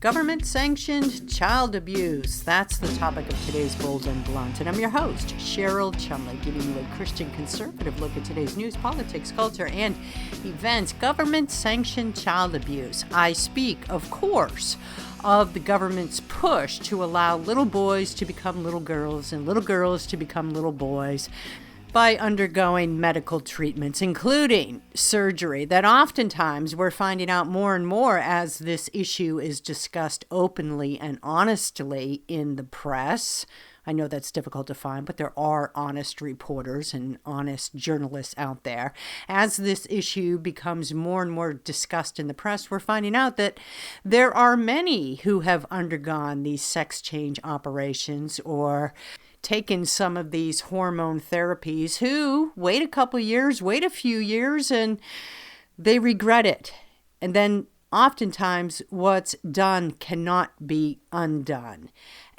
Government-sanctioned child abuse. That's the topic of today's Bold and Blunt. And I'm your host, Cheryl Chumley, giving you a Christian conservative look at today's news, politics, culture, and events. Government-sanctioned child abuse. I speak, of course, of the government's push to allow little boys to become little girls and little girls to become little boys by undergoing medical treatments, including surgery, that oftentimes we're finding out more and more as this issue is discussed openly and honestly in the press. I know that's difficult to find, but there are honest reporters and honest journalists out there. As this issue becomes more and more discussed in the press, we're finding out that there are many who have undergone these sex change operations or taken some of these hormone therapies who wait a couple years, wait a few years, and they regret it. And then oftentimes what's done cannot be undone.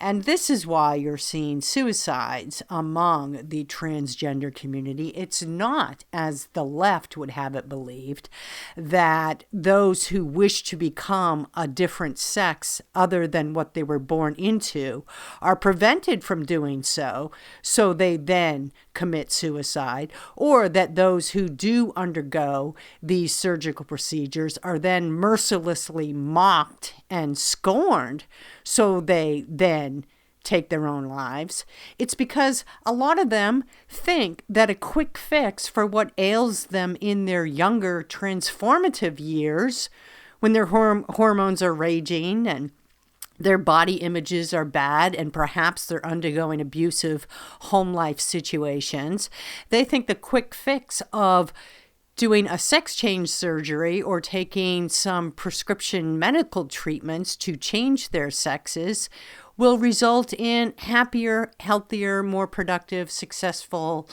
And this is why you're seeing suicides among the transgender community. It's not, as the left would have it believed, that those who wish to become a different sex other than what they were born into are prevented from doing so, so they then commit suicide, or that those who do undergo these surgical procedures are then mercilessly mocked and scorned, so they then take their own lives. It's because a lot of them think that a quick fix for what ails them in their younger transformative years, when their hormones are raging and their body images are bad and perhaps they're undergoing abusive home life situations, they think the quick fix of doing a sex change surgery or taking some prescription medical treatments to change their sexes will result in happier, healthier, more productive, successful,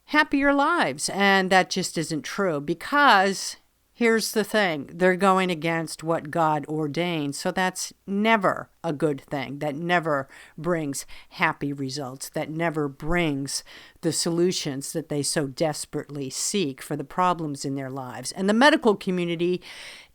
happier lives. And that just isn't true, because here's the thing, they're going against what God ordained. So that's never a good thing. That never brings happy results. That never brings the solutions that they so desperately seek for the problems in their lives. And the medical community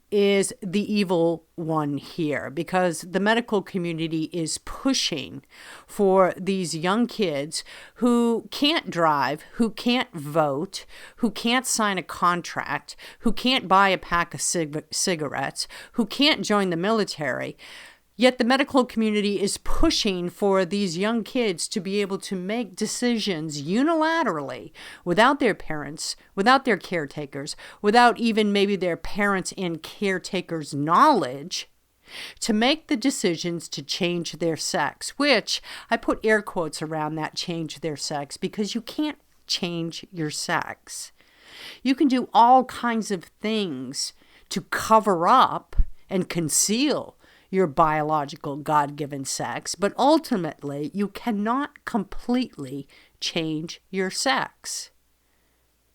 is the evil one here, because the medical community is pushing for these young kids who can't drive, who can't vote, who can't sign a contract, who can't buy a pack of cigarettes, who can't join the military. Yet the medical community is pushing for these young kids to be able to make decisions unilaterally without their parents, without their caretakers, without even maybe their parents and caretakers' knowledge, to make the decisions to change their sex, which I put air quotes around that, change their sex, because you can't change your sex. You can do all kinds of things to cover up and conceal your biological God-given sex, but ultimately you cannot completely change your sex.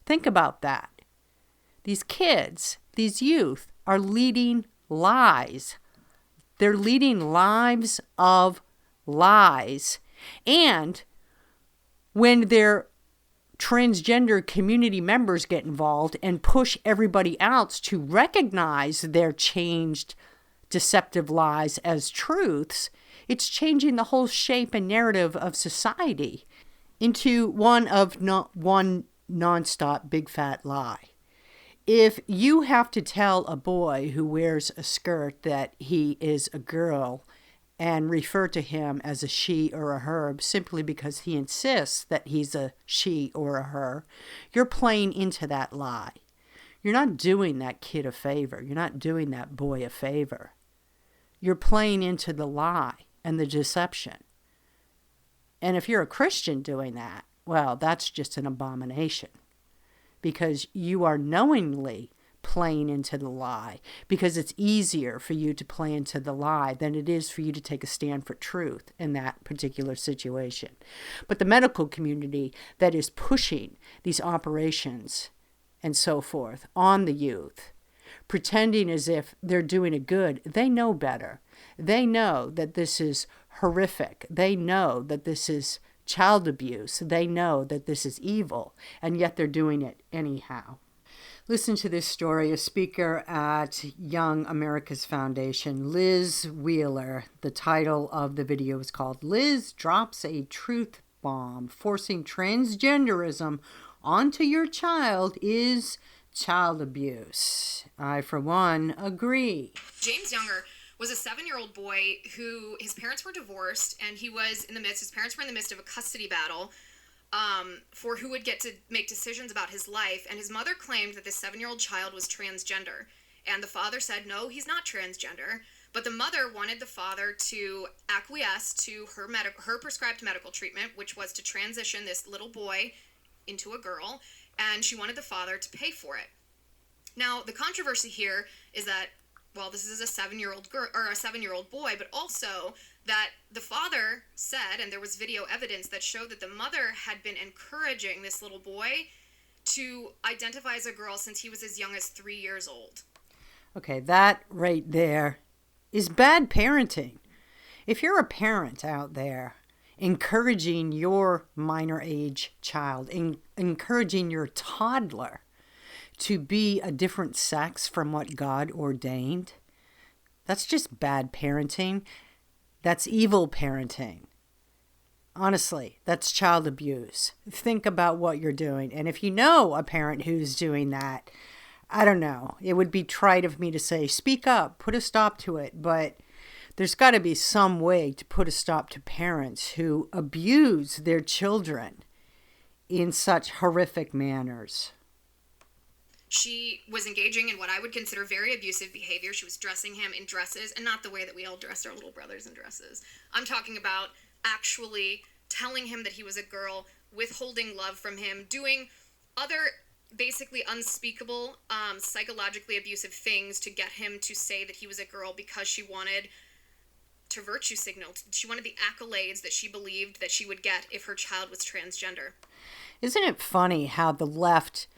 Think about that. These kids, these youth, are leading lies. They're leading lives of lies. And when their transgender community members get involved and push everybody else to recognize their changed deceptive lies as truths, it's changing the whole shape and narrative of society into one nonstop big fat lie. If you have to tell a boy who wears a skirt that he is a girl and refer to him as a she or a her simply because he insists that he's a she or a her, you're playing into that lie. You're not doing that kid a favor. You're not doing that boy a favor. You're playing into the lie and the deception. And if you're a Christian doing that, well, that's just an abomination, because you are knowingly playing into the lie, because it's easier for you to play into the lie than it is for you to take a stand for truth in that particular situation. But the medical community that is pushing these operations and so forth on the youth, pretending as if they're doing a good, they know better. They know that this is horrific. They know that this is child abuse. They know that this is evil, and yet they're doing it anyhow. Listen to this story. A speaker at Young America's Foundation, Liz Wheeler. The title of the video is called Liz Drops a Truth Bomb. Forcing transgenderism onto your child is child abuse. I, for one, agree. James Younger was a 7-year-old boy who his parents were divorced, and his parents were in the midst of a custody battle for who would get to make decisions about his life. And his mother claimed that this 7-year-old child was transgender. And the father said, no, he's not transgender. But the mother wanted the father to acquiesce to her prescribed medical treatment, which was to transition this little boy into a girl. And she wanted the father to pay for it. Now, the controversy here is that, well, this is a 7-year-old girl or a 7-year-old boy, but also that the father said, and there was video evidence that showed that the mother had been encouraging this little boy to identify as a girl since he was as young as 3 years old. Okay, that right there is bad parenting. If you're a parent out there encouraging your minor age child, encouraging your toddler to be a different sex from what God ordained, that's just bad parenting. That's evil parenting. Honestly, that's child abuse. Think about what you're doing. And if you know a parent who's doing that, I don't know. It would be trite of me to say, speak up, put a stop to it. But there's got to be some way to put a stop to parents who abuse their children in such horrific manners. She was engaging in what I would consider very abusive behavior. She was dressing him in dresses, and not the way that we all dressed our little brothers in dresses. I'm talking about actually telling him that he was a girl, withholding love from him, doing other basically unspeakable, psychologically abusive things to get him to say that he was a girl because she wanted to virtue signal. She wanted the accolades that she believed that she would get if her child was transgender. Isn't it funny how the left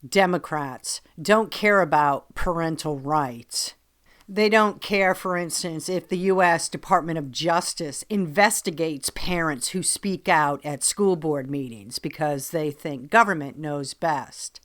Democrats don't care about parental rights? They don't care, for instance, if the U.S. Department of Justice investigates parents who speak out at school board meetings because they think government knows best.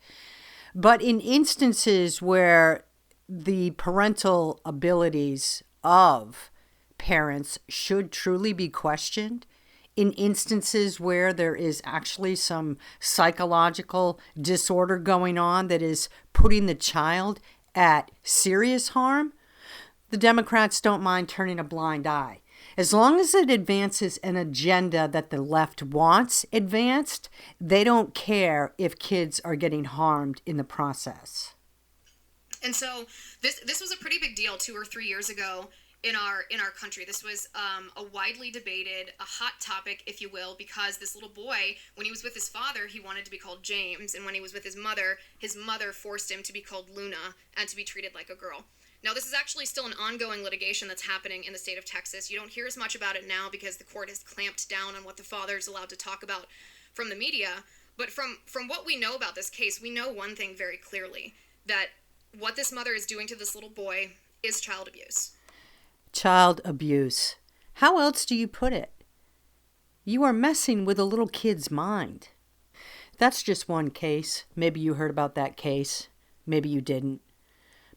But in instances where the parental abilities of parents should truly be questioned, in instances where there is actually some psychological disorder going on that is putting the child at serious harm, the Democrats don't mind turning a blind eye. As long as it advances an agenda that the left wants advanced, they don't care if kids are getting harmed in the process. And so this was a pretty big deal 2 or 3 years ago in our country. This was a widely debated, a hot topic, if you will, because this little boy, when he was with his father, he wanted to be called James, and when he was with his mother forced him to be called Luna and to be treated like a girl. Now, this is actually still an ongoing litigation that's happening in the state of Texas. You don't hear as much about it now because the court has clamped down on what the father is allowed to talk about from the media. But from what we know about this case, we know one thing very clearly, that what this mother is doing to this little boy is child abuse. Child abuse. How else do you put it? You are messing with a little kid's mind. That's just one case. Maybe you heard about that case. Maybe you didn't.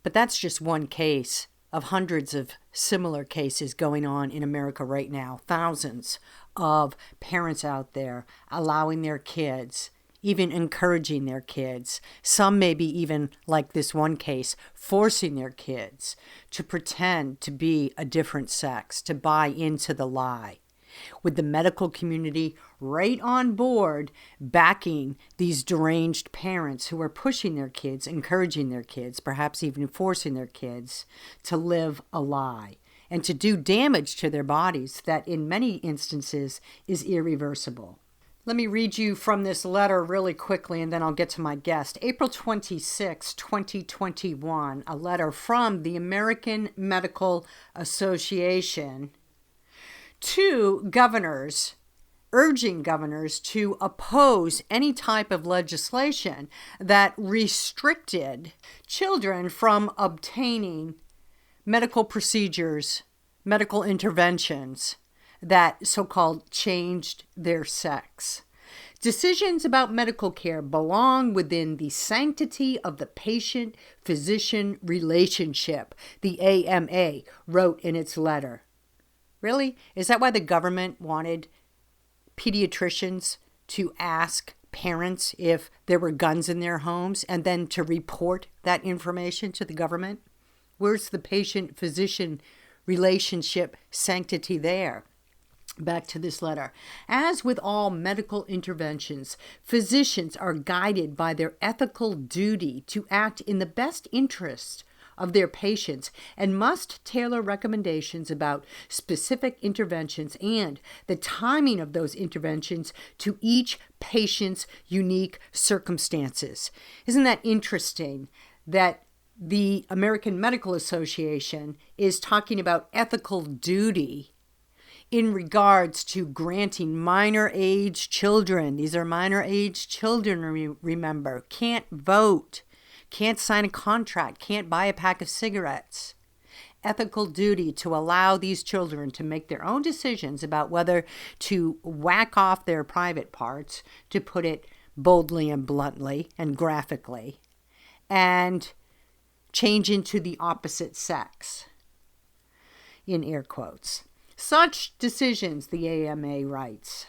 But that's just one case of hundreds of similar cases going on in America right now. Thousands of parents out there allowing their kids, even encouraging their kids, some maybe even, like this one case, forcing their kids to pretend to be a different sex, to buy into the lie. With the medical community right on board, backing these deranged parents who are pushing their kids, encouraging their kids, perhaps even forcing their kids to live a lie and to do damage to their bodies that in many instances is irreversible. Let me read you from this letter really quickly, and then I'll get to my guest. April 26, 2021, a letter from the American Medical Association to governors, urging governors to oppose any type of legislation that restricted children from obtaining medical procedures, medical interventions that so-called changed their sex. Decisions about medical care belong within the sanctity of the patient-physician relationship, the AMA wrote in its letter. Really? Is that why the government wanted pediatricians to ask parents if there were guns in their homes and then to report that information to the government? Where's the patient-physician relationship sanctity there? Back to this letter. As with all medical interventions, physicians are guided by their ethical duty to act in the best interest of their patients and must tailor recommendations about specific interventions and the timing of those interventions to each patient's unique circumstances. Isn't that interesting that the American Medical Association is talking about ethical duty in regards to granting minor age children? These are minor age children, remember, can't vote, can't sign a contract, can't buy a pack of cigarettes. Ethical duty to allow these children to make their own decisions about whether to whack off their private parts, to put it boldly and bluntly and graphically, and change into the opposite sex, in air quotes. Such decisions, the AMA writes,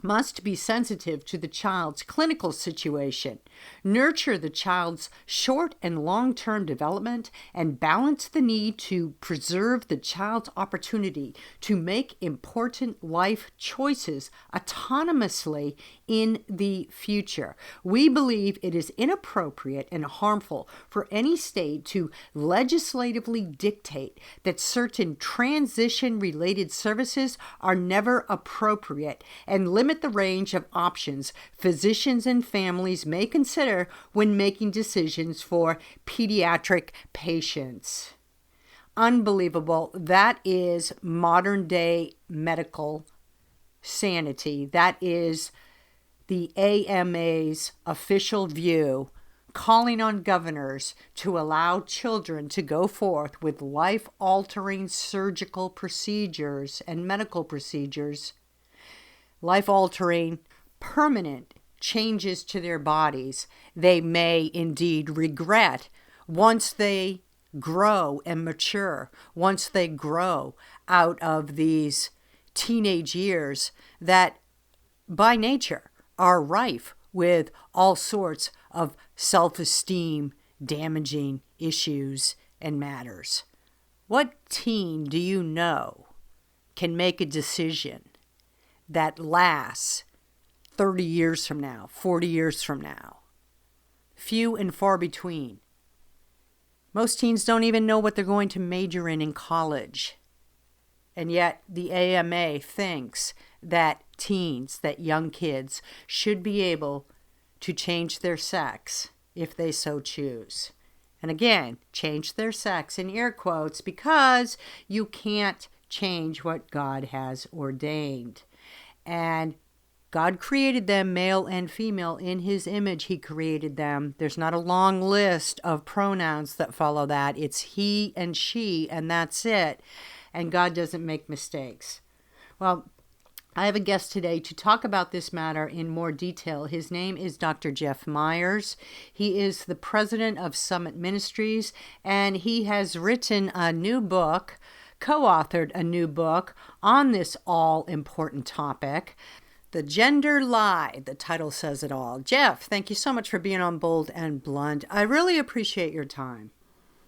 must be sensitive to the child's clinical situation, nurture the child's short and long-term development, and balance the need to preserve the child's opportunity to make important life choices autonomously in the future. We believe it is inappropriate and harmful for any state to legislatively dictate that certain transition-related services are never appropriate and limit the range of options physicians and families may consider when making decisions for pediatric patients. Unbelievable. That is modern day medical sanity. That is the AMA's official view, calling on governors to allow children to go forth with life-altering surgical procedures and medical procedures, life-altering, permanent changes to their bodies they may indeed regret once they grow and mature, once they grow out of these teenage years that by nature are rife with all sorts of self-esteem damaging issues and matters. What teen do you know can make a decision that lasts 30 years from now, 40 years from now? Few and far between. Most teens don't even know what they're going to major in college. And yet the AMA thinks that teens, that young kids, should be able to change their sex if they so choose. And again, change their sex in air quotes because you can't change what God has ordained. And God created them male and female in his image. He created them. There's not a long list of pronouns that follow that. It's he and she, and that's it. And God doesn't make mistakes. Well, I have a guest today to talk about this matter in more detail. His name is Dr. Jeff Myers. He is the president of Summit Ministries, and he has written a new book, co-authored a new book on this all-important topic, The Gender Lie. The title says it all. Jeff, thank you so much for being on Bold and Blunt. I really appreciate your time.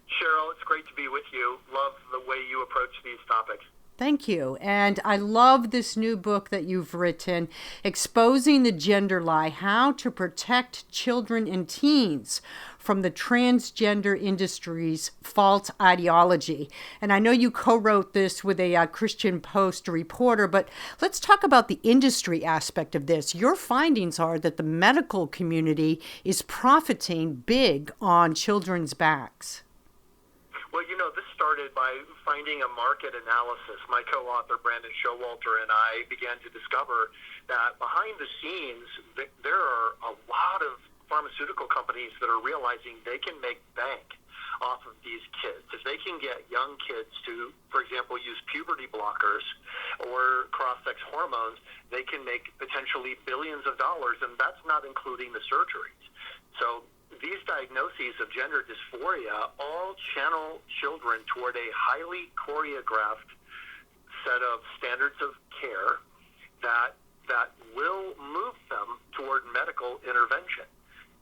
Cheryl, it's great to be with you. Love the way you approach these topics. Thank you. And I love this new book that you've written, Exposing the Gender Lie, How to Protect Children and Teens from the Transgender Industry's False Ideology. And I know you co-wrote this with a Christian Post reporter, but let's talk about the industry aspect of this. Your findings are that the medical community is profiting big on children's backs. Well, this started by finding a market analysis. My co-author, Brandon Showalter, and I began to discover that behind the scenes, there are a lot of pharmaceutical companies that are realizing they can make bank off of these kids. If they can get young kids to, for example, use puberty blockers or cross-sex hormones, they can make potentially billions of dollars, and that's not including the surgeries. So these diagnoses of gender dysphoria all channel children toward a highly choreographed set of standards of care that will move them toward medical intervention.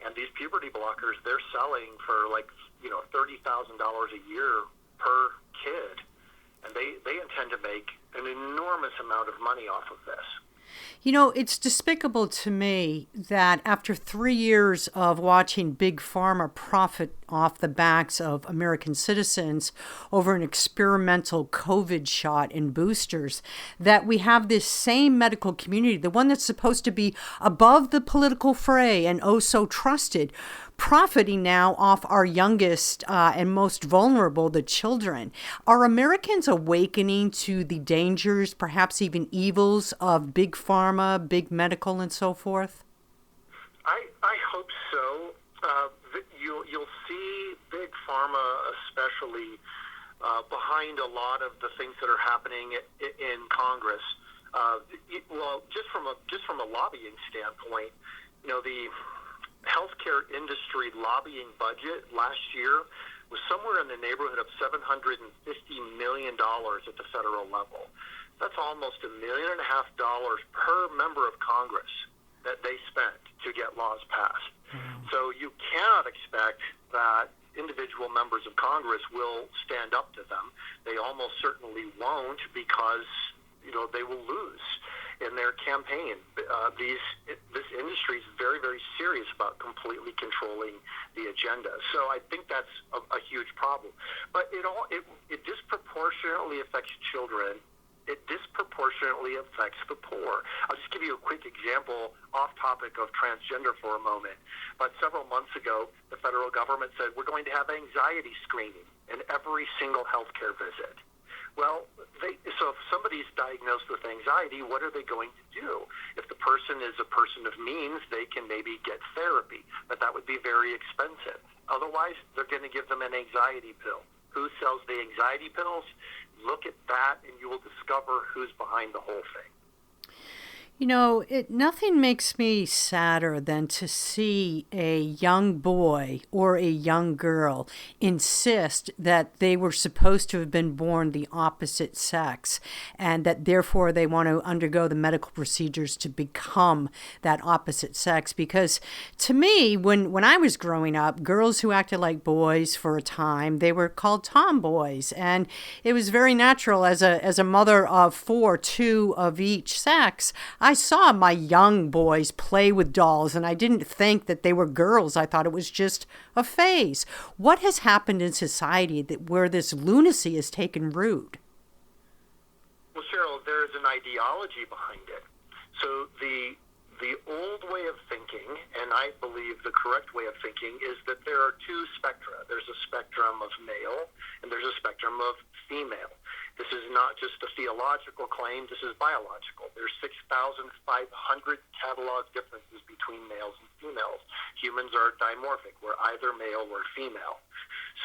And these puberty blockers, they're selling for $30,000 a year per kid, and they intend to make an enormous amount of money off of this. You know, it's despicable to me that after 3 years of watching Big Pharma profit off the backs of American citizens over an experimental COVID shot and boosters, that we have this same medical community, the one that's supposed to be above the political fray and oh so trusted, profiting now off our youngest and most vulnerable, the children. Are Americans awakening to the dangers, perhaps even evils, of big pharma, big medical, and so forth? I hope so. You'll see big pharma, especially behind a lot of the things that are happening in Congress. Just from a lobbying standpoint, the healthcare industry lobbying budget last year was somewhere in the neighborhood of $750 million at the federal level. That's almost $1.5 million per member of Congress that they spent to get laws passed. So you cannot expect that individual members of Congress will stand up to them. They almost certainly won't, because they will lose in their campaign. This industry is very, very serious about completely controlling the agenda. So I think that's a huge problem. But it disproportionately affects children. It disproportionately affects the poor. I'll just give you a quick example off topic of transgender for a moment. But several months ago, the federal government said we're going to have anxiety screening in every single healthcare visit. Well, so if somebody's diagnosed with anxiety, what are they going to do? If the person is a person of means, they can maybe get therapy, but that would be very expensive. Otherwise, they're going to give them an anxiety pill. Who sells the anxiety pills? Look at that, and you will discover who's behind the whole thing. Nothing makes me sadder than to see a young boy or a young girl insist that they were supposed to have been born the opposite sex, and that therefore they want to undergo the medical procedures to become that opposite sex. Because to me, when I was growing up, girls who acted like boys for a time, they were called tomboys. And it was very natural as a mother of 4, 2 of each sex. I saw my young boys play with dolls, and I didn't think that they were girls. I thought it was just a phase. What has happened in society where this lunacy has taken root? Well, Cheryl, there's an ideology behind it. So the old way of thinking, and I believe the correct way of thinking, is that there are two spectra. There's a spectrum of male, and there's a spectrum of female. This is not just a theological claim. This is biological. There's 6,500 catalog differences between males and females. Humans are dimorphic. We're either male or female.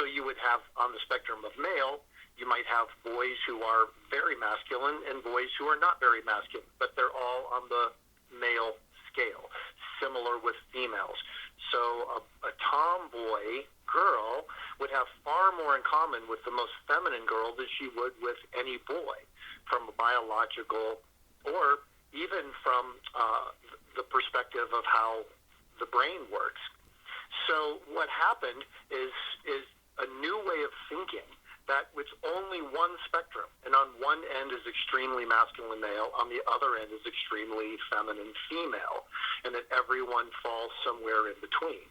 So you would have, on the spectrum of male, you might have boys who are very masculine and boys who are not very masculine, but they're all on the male scale. Similar with females. So a tomboy girl would have far more in common with the most feminine girl than she would with any boy, from a biological or even from the perspective of how the brain works. So what happened is a new way of thinking that it's only one spectrum, and on one end is extremely masculine male, on the other end is extremely feminine female, and that everyone falls somewhere in between.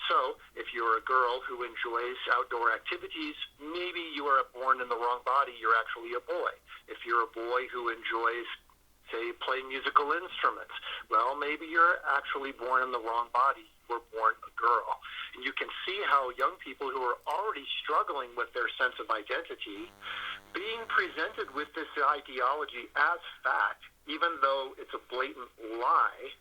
So if you're a girl who enjoys outdoor activities, maybe you are born in the wrong body, you're actually a boy. If you're a boy who enjoys, say, playing musical instruments, well, maybe you're actually born in the wrong body. Were born a girl. And you can see how young people who are already struggling with their sense of identity, being presented with this ideology as fact, even though it's a blatant lie,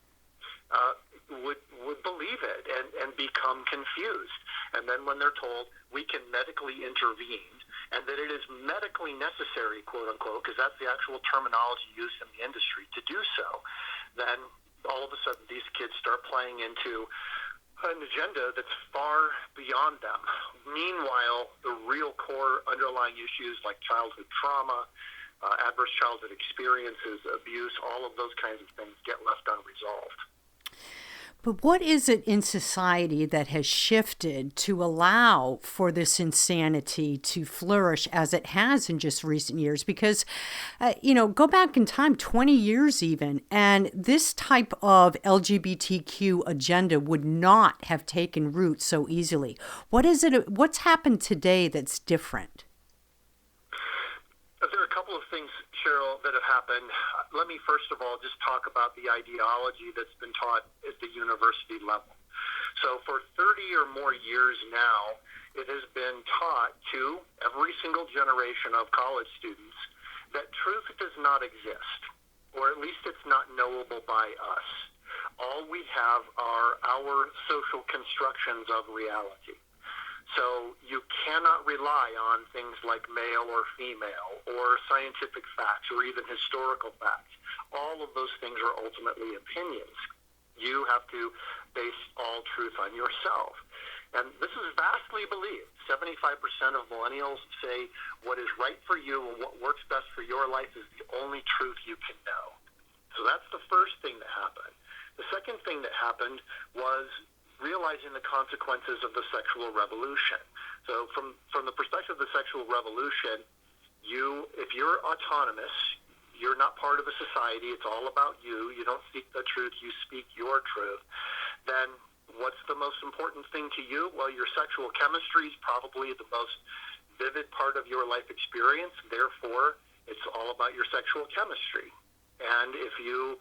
would believe it and become confused. And then when they're told we can medically intervene and that it is medically necessary, quote unquote, because that's the actual terminology used in the industry to do so, then all of a sudden these kids start playing into an agenda that's far beyond them. Meanwhile, the real core underlying issues like childhood trauma, adverse childhood experiences, abuse, all of those kinds of things get left unresolved. But what is it in society that has shifted to allow for this insanity to flourish as it has in just recent years? Because, go back in time, 20 years even, and this type of LGBTQ agenda would not have taken root so easily. What's happened today that's different? There are a couple of things, Cheryl, that have happened. Let me first of all just talk about the ideology that's been taught at the university level. So for 30 or more years now, it has been taught to every single generation of college students that truth does not exist, or at least it's not knowable by us. All we have are our social constructions of reality. So you cannot rely on things like male or female or scientific facts or even historical facts. All of those things are ultimately opinions. You have to base all truth on yourself. And this is vastly believed. 75% of millennials say what is right for you and what works best for your life is the only truth you can know. So that's the first thing that happened. The second thing that happened was realizing the consequences of the sexual revolution. So from the perspective of the sexual revolution, if you're autonomous, you're not part of a society, it's all about you, you don't seek the truth, you speak your truth, then what's the most important thing to you? Well, your sexual chemistry is probably the most vivid part of your life experience, therefore it's all about your sexual chemistry. And if you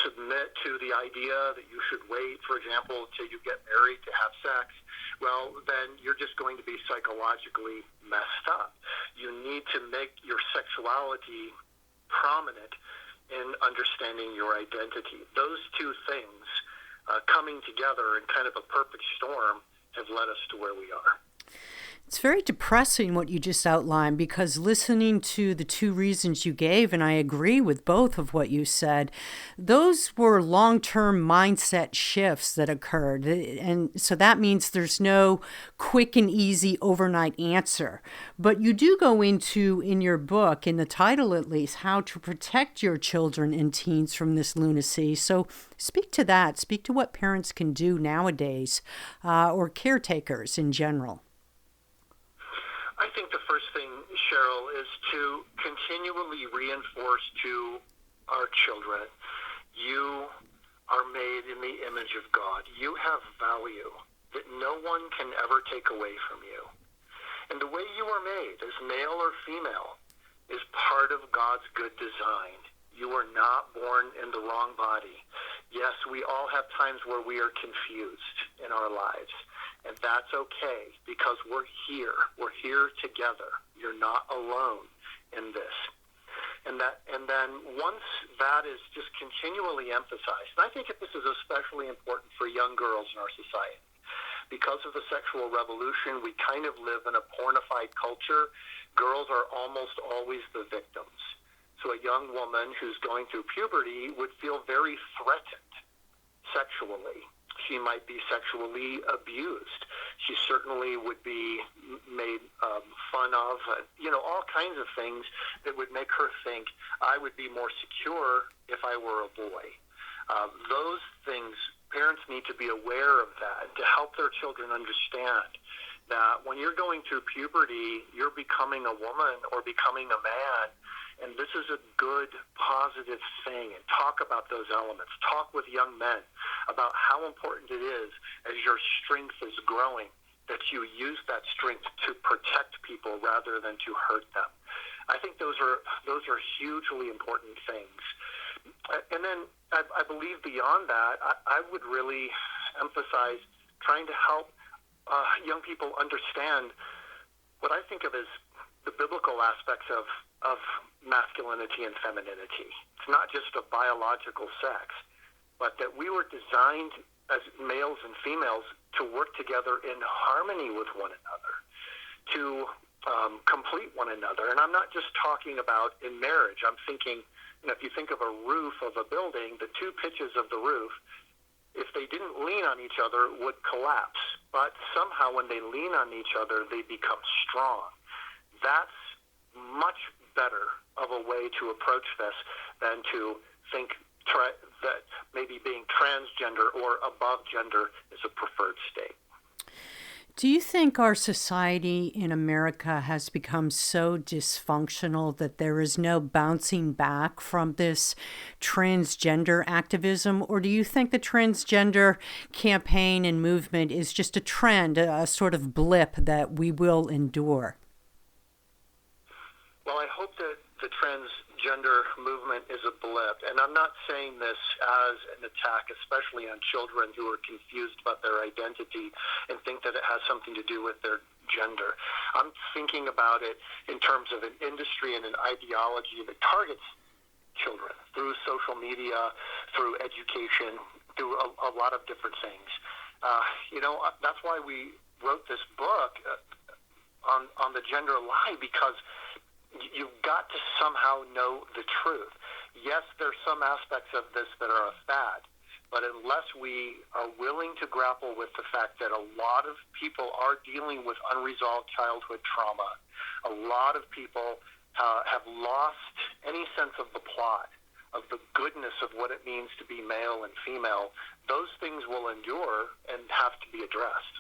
submit to the idea that you should wait, for example, until you get married to have sex, well, then you're just going to be psychologically messed up. You need to make your sexuality prominent in understanding your identity. Those two things coming together in kind of a perfect storm have led us to where we are. It's very depressing what you just outlined, because listening to the two reasons you gave, and I agree with both of what you said, those were long-term mindset shifts that occurred. And so that means there's no quick and easy overnight answer. But you do go into, in your book, in the title at least, how to protect your children and teens from this lunacy. So speak to that. Speak to what parents can do nowadays, or caretakers in general. I think the first thing, Cheryl, is to continually reinforce to our children, you are made in the image of God. You have value that no one can ever take away from you. And the way you are made, as male or female, is part of God's good design. You are not born in the wrong body. Yes, we all have times where we are confused in our lives. And that's okay, because we're here. We're here together. You're not alone in this. And then once that is just continually emphasized, and I think this is especially important for young girls in our society. Because of the sexual revolution, we kind of live in a pornified culture. Girls are almost always the victims. So a young woman who's going through puberty would feel very threatened sexually. She might be sexually abused. She certainly would be made fun of, all kinds of things that would make her think, I would be more secure if I were a boy. Those things, parents need to be aware of that to help their children understand that when you're going through puberty, you're becoming a woman or becoming a man. And this is a good, positive thing. And talk about those elements. Talk with young men about how important it is as your strength is growing that you use that strength to protect people rather than to hurt them. I think those are hugely important things. And then I believe beyond that, I would really emphasize trying to help young people understand what I think of as the biblical aspects of masculinity and femininity. It's not just a biological sex. but that we were designed as males and females to work together in harmony with one another, to complete one another. And I'm not just talking about in marriage. I'm thinking, if you think of a roof of a building, the two pitches of the roof, if they didn't lean on each other, would collapse. But somehow when they lean on each other, they become strong. That's much better of a way to approach this than to think that maybe being transgender or above gender is a preferred state. Do you think our society in America has become so dysfunctional that there is no bouncing back from this transgender activism? Or do you think the transgender campaign and movement is just a trend, a sort of blip that we will endure? Well, I hope that the transgender movement is a blip. And I'm not saying this as an attack, especially on children who are confused about their identity and think that it has something to do with their gender. I'm thinking about it in terms of an industry and an ideology that targets children through social media, through education, through a lot of different things. That's why we wrote this book on the gender lie, because you've got to somehow know the truth. Yes, there's some aspects of this that are a fad, but unless we are willing to grapple with the fact that a lot of people are dealing with unresolved childhood trauma, a lot of people have lost any sense of the plot, of the goodness of what it means to be male and female, those things will endure and have to be addressed.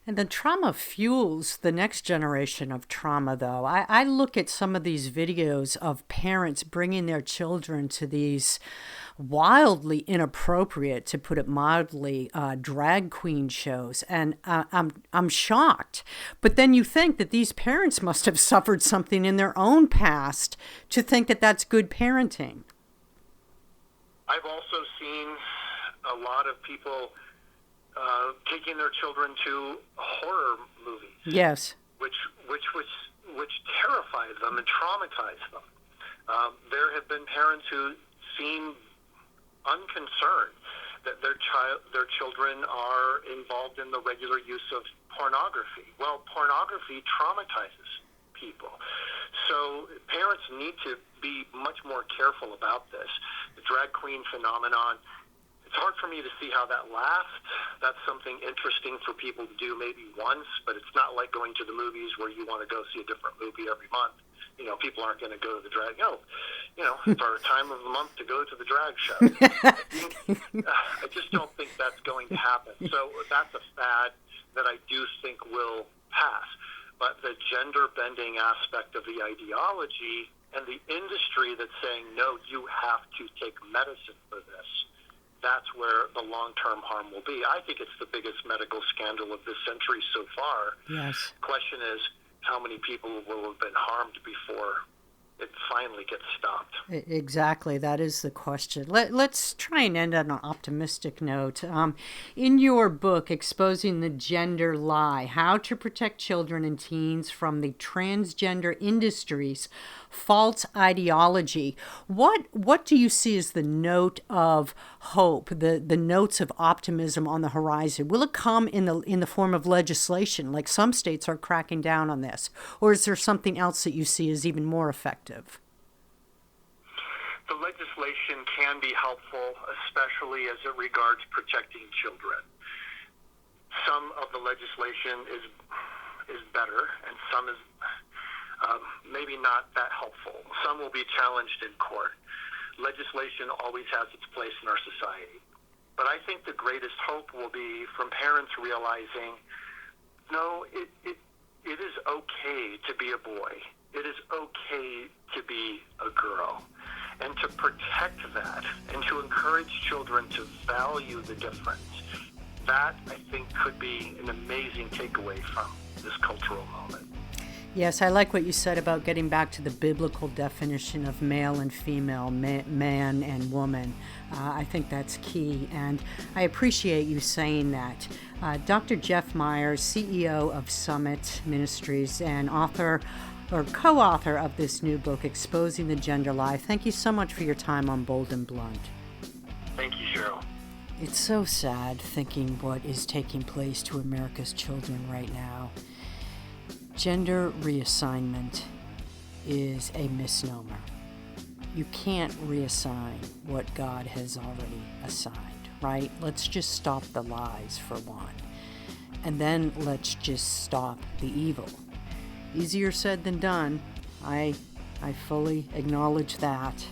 And the trauma fuels the next generation of trauma, though. I look at some of these videos of parents bringing their children to these wildly inappropriate, to put it mildly, drag queen shows, and I'm shocked. But then you think that these parents must have suffered something in their own past to think that that's good parenting. I've also seen a lot of people taking their children to horror movies. Yes. Which terrifies them and traumatize them. There have been parents who seem unconcerned that their children are involved in the regular use of pornography. Well, pornography traumatizes people. So parents need to be much more careful about this. The drag queen phenomenon, it's hard for me to see how that lasts. That's something interesting for people to do maybe once, but it's not like going to the movies where you want to go see a different movie every month. People aren't going to go to the drag. It's our time of the month to go to the drag show. I just don't think that's going to happen. So that's a fad that I do think will pass. But the gender-bending aspect of the ideology and the industry that's saying, no, you have to take medicine for this, that's where the long-term harm will be. I think it's the biggest medical scandal of this century so far. Yes. The question is, how many people will have been harmed before it finally gets stopped? Exactly. That is the question. Let's try and end on an optimistic note. In your book, Exposing the Gender Lie, How to Protect Children and Teens from the Transgender Industry's False Ideology, what do you see as the note of hope, the notes of optimism on the horizon? Will it come in the form of legislation, like some states are cracking down on this? Or is there something else that you see as even more effective? The legislation can be helpful, especially as it regards protecting children. Some of the legislation is better, and some is maybe not that helpful. Some will be challenged in court. Legislation always has its place in our society. But I think the greatest hope will be from parents realizing, no, it is okay to be a boy. It is okay to be a girl. And to protect that and to encourage children to value the difference, that, I think, could be an amazing takeaway from this cultural moment. Yes, I like what you said about getting back to the biblical definition of male and female, man and woman. I think that's key, and I appreciate you saying that. Dr. Jeff Myers, CEO of Summit Ministries and author or co-author of this new book, Exposing the Gender Lie. Thank you so much for your time on Bold and Blunt. Thank you, Cheryl. It's so sad thinking what is taking place to America's children right now. Gender reassignment is a misnomer. You can't reassign what God has already assigned, right? Let's just stop the lies for one. And then let's just stop the evil. Easier said than done. I fully acknowledge that.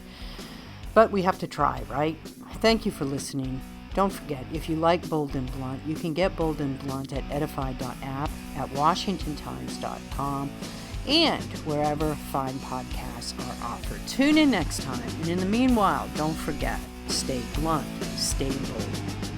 But we have to try, right? Thank you for listening. Don't forget, if you like Bold and Blunt, you can get Bold and Blunt at edify.app, at washingtontimes.com, and wherever fine podcasts are offered. Tune in next time. And in the meanwhile, don't forget, stay blunt, stay bold.